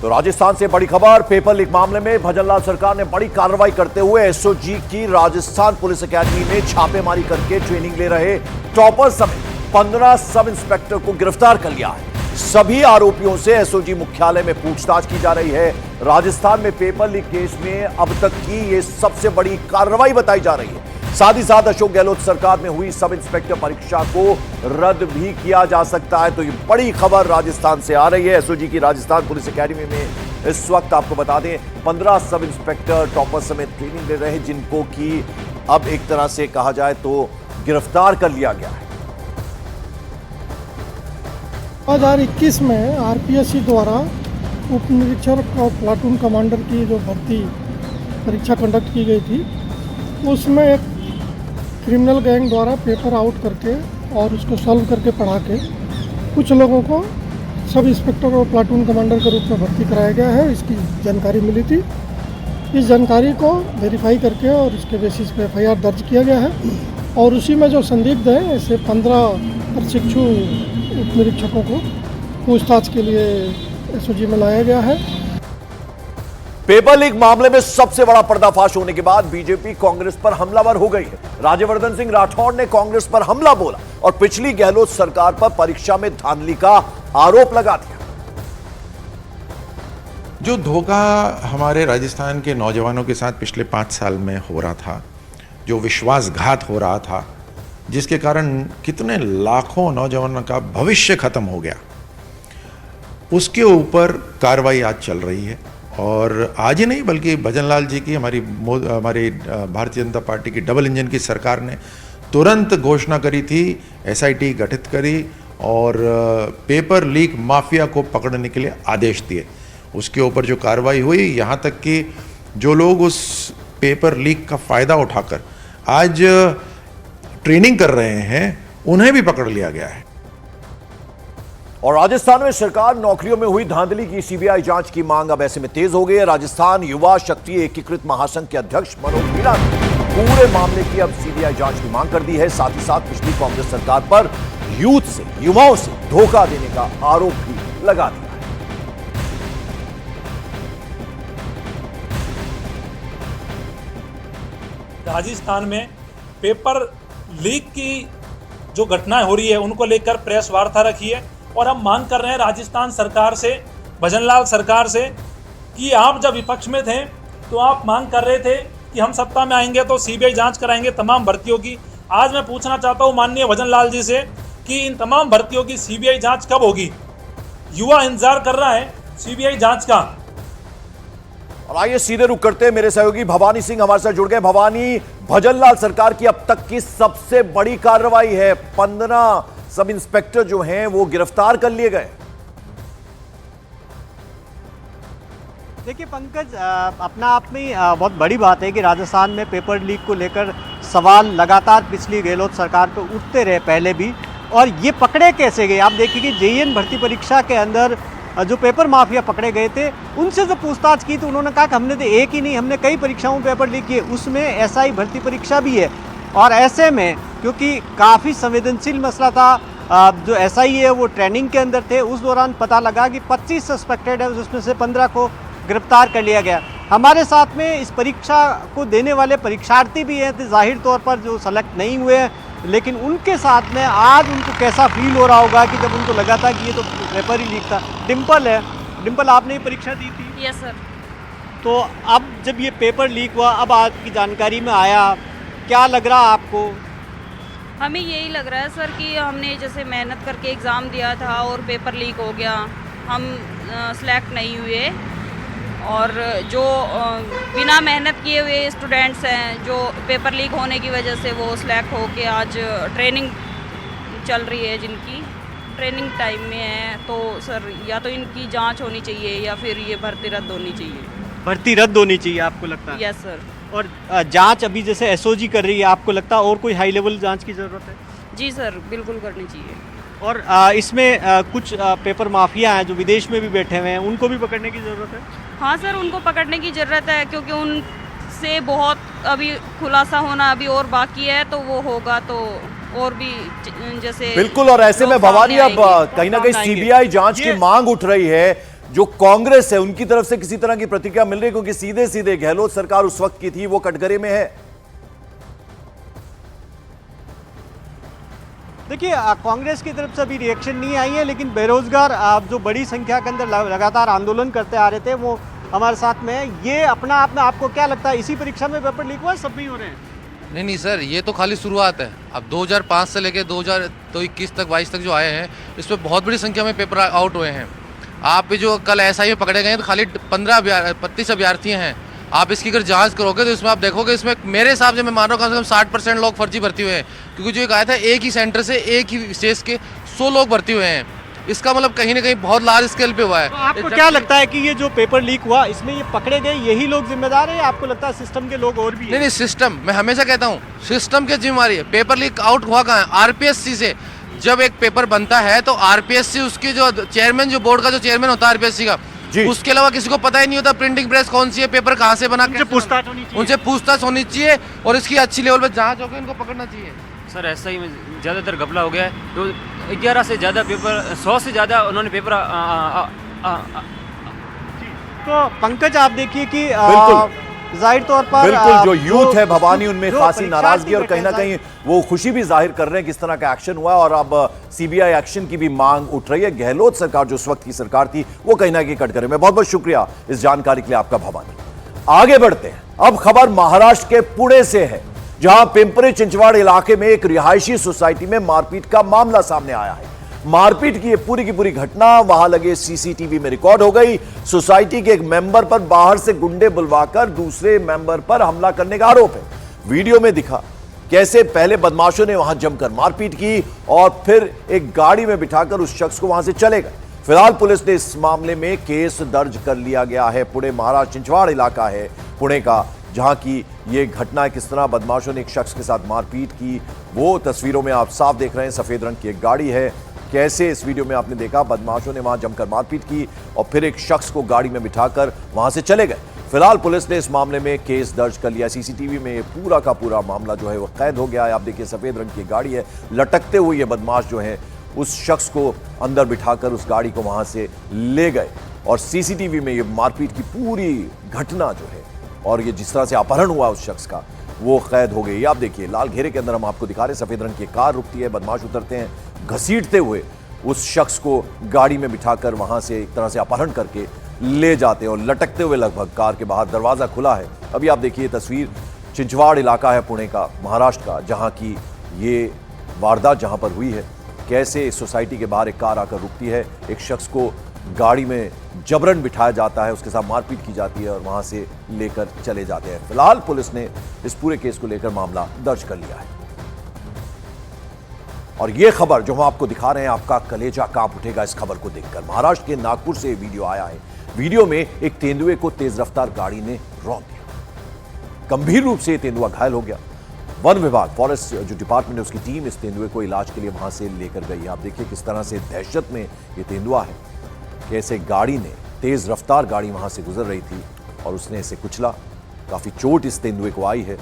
तो राजस्थान से बड़ी खबर, पेपर लीक मामले में भजनलाल सरकार ने बड़ी कार्रवाई करते हुए एसओजी की राजस्थान पुलिस एकेडमी में छापेमारी करके ट्रेनिंग ले रहे टॉपर समेत 15 सब इंस्पेक्टर को गिरफ्तार कर लिया है। सभी आरोपियों से एसओजी मुख्यालय में पूछताछ की जा रही है। राजस्थान में पेपर लीक केस में अब तक की यह सबसे बड़ी कार्रवाई बताई जा रही है। साथ ही साथ अशोक गहलोत सरकार में हुई सब इंस्पेक्टर परीक्षा को रद्द भी किया जा सकता है। तो ये बड़ी खबर राजस्थान से आ रही है। एसओजी की राजस्थान पुलिस एकेडमी में इस वक्त आपको बता दें 15 सब इंस्पेक्टर टॉपर समेत ट्रेनिंग ले रहे हैं, जिनको कि अब एक तरह से कहा जाए तो गिरफ्तार कर लिया गया है। 2021 में आरपीएससी द्वारा उप निरीक्षक और प्लाटून कमांडर की जो भर्ती परीक्षा कंडक्ट की गई थी, उसमें एक क्रिमिनल गैंग द्वारा पेपर आउट करके और उसको सॉल्व करके पढ़ा के कुछ लोगों को सब इंस्पेक्टर और प्लाटून कमांडर के रूप में भर्ती कराया गया है। इसकी जानकारी मिली थी। इस जानकारी को वेरीफाई करके और इसके बेसिस पे एफआईआर दर्ज किया गया है और उसी में जो संदिग्ध हैं ऐसे 15 प्रशिक्षु उप निरीक्षकों को पूछताछ के लिए एसओजी में लाया गया है। पेपर लीक मामले में सबसे बड़ा पर्दाफाश होने के बाद बीजेपी कांग्रेस पर हमलावर हो गई है। राज्यवर्धन सिंह राठौड़ ने कांग्रेस पर हमला बोला और पिछली गहलोत सरकार पर परीक्षा में धांधली का आरोप लगा दिया। जो धोखा हमारे राजस्थान के नौजवानों के साथ पिछले 5 साल में हो रहा था, जो विश्वासघात हो रहा था, जिसके कारण कितने लाखों नौजवानों का भविष्य खत्म हो गया, उसके ऊपर कार्रवाई आज चल रही है। और आज ही नहीं बल्कि भजनलाल जी की हमारी भारतीय जनता पार्टी की डबल इंजन की सरकार ने तुरंत घोषणा करी थी, एसआईटी गठित करी और पेपर लीक माफिया को पकड़ने के लिए आदेश दिए। उसके ऊपर जो कार्रवाई हुई, यहाँ तक कि जो लोग उस पेपर लीक का फ़ायदा उठाकर आज ट्रेनिंग कर रहे हैं, उन्हें भी पकड़ लिया गया है। और राजस्थान में सरकार नौकरियों में हुई धांधली की सीबीआई जांच की मांग अब ऐसे में तेज हो गई है। राजस्थान युवा शक्ति एकीकृत महासंघ के अध्यक्ष मनोज मीणा ने पूरे मामले की अब सीबीआई जांच की मांग कर दी है। साथ ही साथ पिछली कांग्रेस सरकार पर यूथ से, युवाओं से धोखा देने का आरोप भी लगा दिया है। राजस्थान में पेपर लीक की जो घटनाएं हो रही है उनको लेकर प्रेस वार्ता रखी है और हम मांग कर रहे हैं राजस्थान सरकार से, भजनलाल सरकार से, कि आप जब विपक्ष में थे तो आप मांग कर रहे थे कि हम सत्ता में आएंगे तो सीबीआई जांच कराएंगे तमाम भर्तियों की। आज मैं पूछना चाहता हूं माननीय भजनलाल जी से कि इन तमाम भर्तियों की सीबीआई जांच कब होगी? युवा इंतजार कर रहा है सीबीआई जांच का। और आइए सीधे रुक करते हैं, मेरे सहयोगी भवानी सिंह हमारे साथ जुड़ गए। भवानी, भजनलाल सरकार की अब तक की सबसे बड़ी कार्रवाई है, 15 सब इंस्पेक्टर जो हैं वो गिरफ्तार कर लिए गए। देखिए पंकज, अपना आप में बहुत बड़ी बात है कि राजस्थान में पेपर लीक को लेकर सवाल लगातार पिछली गहलोत सरकार पर उठते रहे पहले भी, और ये पकड़े कैसे गए? आप देखिए कि जेईएन भर्ती परीक्षा के अंदर जो पेपर माफिया पकड़े गए थे, उनसे जब पूछताछ की तो उन्होंने कहा कि हमने तो एक ही नहीं, हमने कई परीक्षाओं में पेपर लीक किए, उसमें एसआई भर्ती परीक्षा भी है। और ऐसे में क्योंकि काफ़ी संवेदनशील मसला था, जो एसआई है वो ट्रेनिंग के अंदर थे, उस दौरान पता लगा कि 25 सस्पेक्टेड है, उसमें से 15 को गिरफ्तार कर लिया गया। हमारे साथ में इस परीक्षा को देने वाले परीक्षार्थी भी हैं, तो जाहिर तौर पर जो सेलेक्ट नहीं हुए हैं, लेकिन उनके साथ में आज उनको कैसा फील हो रहा होगा कि जब उनको लगा था कि ये तो पेपर ही लीक था। डिम्पल है, डिम्पल आपने ये परीक्षा दी थी? Yes sir. तो अब जब ये पेपर लीक हुआ, अब आपकी जानकारी में आया, क्या लग रहा आपको? हमें यही लग रहा है सर कि हमने जैसे मेहनत करके एग्ज़ाम दिया था और पेपर लीक हो गया, हम सिलेक्ट नहीं हुए, और जो बिना मेहनत किए हुए स्टूडेंट्स हैं जो पेपर लीक होने की वजह से वो सिलेक्ट होके आज ट्रेनिंग चल रही है, जिनकी ट्रेनिंग टाइम में है, तो सर या तो इनकी जांच होनी चाहिए या फिर ये भर्ती रद्द होनी चाहिए। भर्ती रद्द होनी चाहिए आपको लगता है? Yes sir. और जांच अभी जैसे एसओजी कर रही है, आपको लगता है और कोई हाई लेवल जांच की ज़रूरत है? जी सर, बिल्कुल करनी चाहिए। और इसमें कुछ पेपर माफिया हैं जो विदेश में भी बैठे हुए हैं, उनको भी पकड़ने की ज़रूरत है? हाँ सर, उनको पकड़ने की ज़रूरत है, क्योंकि उनसे बहुत अभी खुलासा होना अभी और बाकी है, तो वो होगा तो और भी जैसे बिल्कुल। और ऐसे में भवानी अब कहीं ना कहीं सीबीआई जांच की मांग उठ रही है। जो कांग्रेस है उनकी तरफ से किसी तरह की प्रतिक्रिया मिल रही है? क्योंकि सीधे सीधे गहलोत सरकार उस वक्त की थी, वो कटघरे में है। देखिए, कांग्रेस की तरफ से अभी रिएक्शन नहीं आई है, लेकिन बेरोजगार जो बड़ी संख्या के अंदर लगातार आंदोलन करते आ रहे थे वो हमारे साथ में है। ये अपना आप में आपको क्या लगता है, इसी परीक्षा में पेपर लीक हुआ, सब नहीं हो रहे हैं? नहीं सर, ये तो खाली शुरुआत है। अब 2005 से लेके 2021 तक 22 तक जो आए हैं, इसमें बहुत बड़ी संख्या में पेपर आउट हुए हैं। आप जो कल एसआई में पकड़े गए हैं तो खाली 35 अभ्यर्थी हैं। आप इसकी अगर जांच करोगे तो इसमें आप देखोगे, इसमें मेरे हिसाब से मैं मान रहा हूँ कम से कम 60% लोग फर्जी भर्ती हुए हैं। क्योंकि जो एक आया था, एक ही सेंटर से एक ही स्टेज के 100 लोग भर्ती हुए हैं। इसका मतलब कहीं ना कहीं बहुत लार्ज स्केल पे हुआ है। तो आपको क्या लगता है कि ये जो पेपर लीक हुआ, इसमें ये पकड़े गए यही लोग जिम्मेदार है, या आपको लगता है सिस्टम के लोग और भी हैं? नहीं, सिस्टम, मैं हमेशा कहता हूँ सिस्टम की जिम्मेवारी है। पेपर लीक आउट हुआ कहाँ है? आरपीएससी से। जब एक पेपर बनता है तो आरपीएससी, उसके जो चेयरमैन, जो बोर्ड का जो चेयरमैन होता है आरपीएससी का, उसके अलावा किसी को पता ही नहीं होता प्रिंटिंग प्रेस कौन सी है, पेपर कहाँ से बना, उनसे पूछताछ होनी चाहिए। उनसे पूछताछ होनी चाहिए और इसकी अच्छी लेवल पे जांच होकर इनको पकड़ना चाहिए। सर ऐसा ही ज़्यादातर घपला हो गया है। तो 11 से ज़्यादा पेपर, 100 से ज़्यादा उन्होंने पेपर तो पंकज, आप देखिए कि बिल्कुल जाहिर तौर पर बिल्कुल जो यूथ है भवानी, उनमें जो खासी परीक्षार्थी नाराजगी और कहीं ना बैठे कहीं वो खुशी भी जाहिर कर रहे हैं किस तरह का एक्शन हुआ, और अब सीबीआई एक्शन की भी मांग उठ रही है। गहलोत सरकार जो उस वक्त की सरकार थी वो कहीं ना कहीं कटघरे में। बहुत बहुत शुक्रिया इस जानकारी के लिए आपका भवानी। आगे बढ़ते हैं, अब खबर महाराष्ट्र के पुणे से है, जहां पिंपरी चिंचवड़ इलाके में एक रिहायशी सोसाइटी में मारपीट का मामला सामने आया है। मारपीट की पूरी घटना वहां लगे सीसीटीवी में रिकॉर्ड हो गई। सोसाइटी के एक मेंबर पर बाहर से गुंडे बुलवाकर दूसरे मेंबर पर हमला करने का आरोप है। वीडियो में दिखा कैसे पहले बदमाशों ने वहां जमकर मारपीट की और फिर एक गाड़ी में बिठाकर उस शख्स को वहां से चले गए। फिलहाल पुलिस ने इस मामले में केस दर्ज कर लिया गया है। पुणे महाराष्ट्र चिंचवाड़ इलाका है पुणे का, जहां की ये घटना किस तरह बदमाशों ने एक शख्स के साथ मारपीट की, वो तस्वीरों में आप साफ देख रहे हैं। सफेद रंग की एक गाड़ी है, कैसे इस वीडियो में आपने देखा बदमाशों ने वहां जमकर मारपीट की और फिर एक शख्स को गाड़ी में बिठाकर वहां से चले गए। फिलहाल पुलिस ने इस मामले में केस दर्ज कर लिया। सीसीटीवी में पूरा का पूरा मामला जो है वो कैद हो गया है। आप देखिए सफेद रंग की गाड़ी है, लटकते हुए ये बदमाश जो है उस शख्स को अंदर बिठाकर उस गाड़ी को वहां से ले गए और सीसीटीवी में ये मारपीट की पूरी घटना जो है और ये जिस तरह से अपहरण हुआ उस शख्स का वो कैद हो गई। आप देखिए लाल घेरे के अंदर हम आपको दिखा रहे हैं, सफेद रंग की कार रुकती है, बदमाश उतरते हैं, घसीटते हुए उस शख्स को गाड़ी में बिठाकर वहां से एक तरह से अपहरण करके ले जाते हैं और लटकते हुए लगभग कार के बाहर दरवाजा खुला है। अभी आप देखिए तस्वीर, चिंचवाड़ इलाका है पुणे का, महाराष्ट्र का, जहां की ये वारदात जहां पर हुई है। कैसे सोसाइटी के बाहर एक कार आकर रुकती है, एक शख्स को गाड़ी में जबरन बिठाया जाता है, उसके साथ मारपीट की जाती है और वहां से लेकर चले जाते हैं। फिलहाल पुलिस ने इस पूरे केस को लेकर मामला दर्ज कर लिया है और यह खबर जो हम आपको दिखा रहे हैं, आपका कलेजा कांप उठेगा इस खबर को देखकर। महाराष्ट्र के नागपुर से वीडियो आया है। वीडियो में एक तेंदुए को तेज रफ्तार गाड़ी ने रौंद दिया। गंभीर रूप से तेंदुआ घायल हो गया। वन विभाग, फॉरेस्ट जो डिपार्टमेंट है, उसकी टीम इस तेंदुए को इलाज के लिए वहां से लेकर गई है। आप देखिए किस तरह से दहशत में ये तेंदुआ है, कैसे गाड़ी ने, तेज रफ्तार गाड़ी वहां से गुजर रही थी और उसने इसे कुचला। काफी चोट इस तेंदुए को आई है,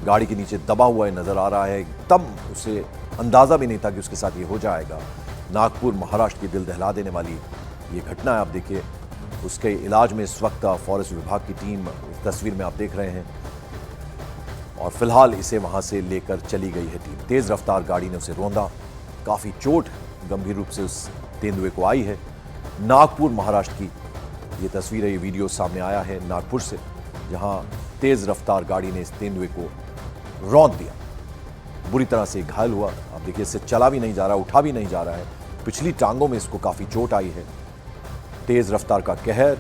गाड़ी के नीचे दबा हुआ नजर आ रहा है। एकदम उसे अंदाजा भी नहीं था कि उसके साथ ये हो जाएगा। नागपुर महाराष्ट्र की दिल दहला देने वाली ये घटना है। आप देखिए उसके इलाज में इस वक्त फॉरेस्ट विभाग की टीम तस्वीर में आप देख रहे हैं और फिलहाल इसे वहां से लेकर चली गई है टीम। तेज रफ्तार गाड़ी ने उसे रौंदा, काफी चोट गंभीर रूप से उस तेंदुए को आई है। नागपुर महाराष्ट्र की ये तस्वीर है, ये वीडियो सामने आया है नागपुर से, जहां तेज रफ्तार गाड़ी ने इस तेंदुए को रौंद दिया, बुरी तरह से घायल हुआ। आप देखिए इससे चला भी नहीं जा रहा, उठा भी नहीं जा रहा है, पिछली टांगों में इसको काफी चोट आई है। तेज रफ्तार का कहर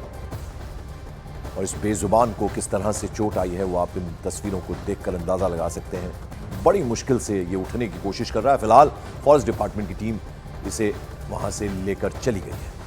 और इस बेजुबान को किस तरह से चोट आई है वो आप इन तस्वीरों को देखकर अंदाजा लगा सकते हैं। बड़ी मुश्किल से ये उठने की कोशिश कर रहा है। फिलहाल फॉरेस्ट डिपार्टमेंट की टीम इसे वहां से लेकर चली गई है।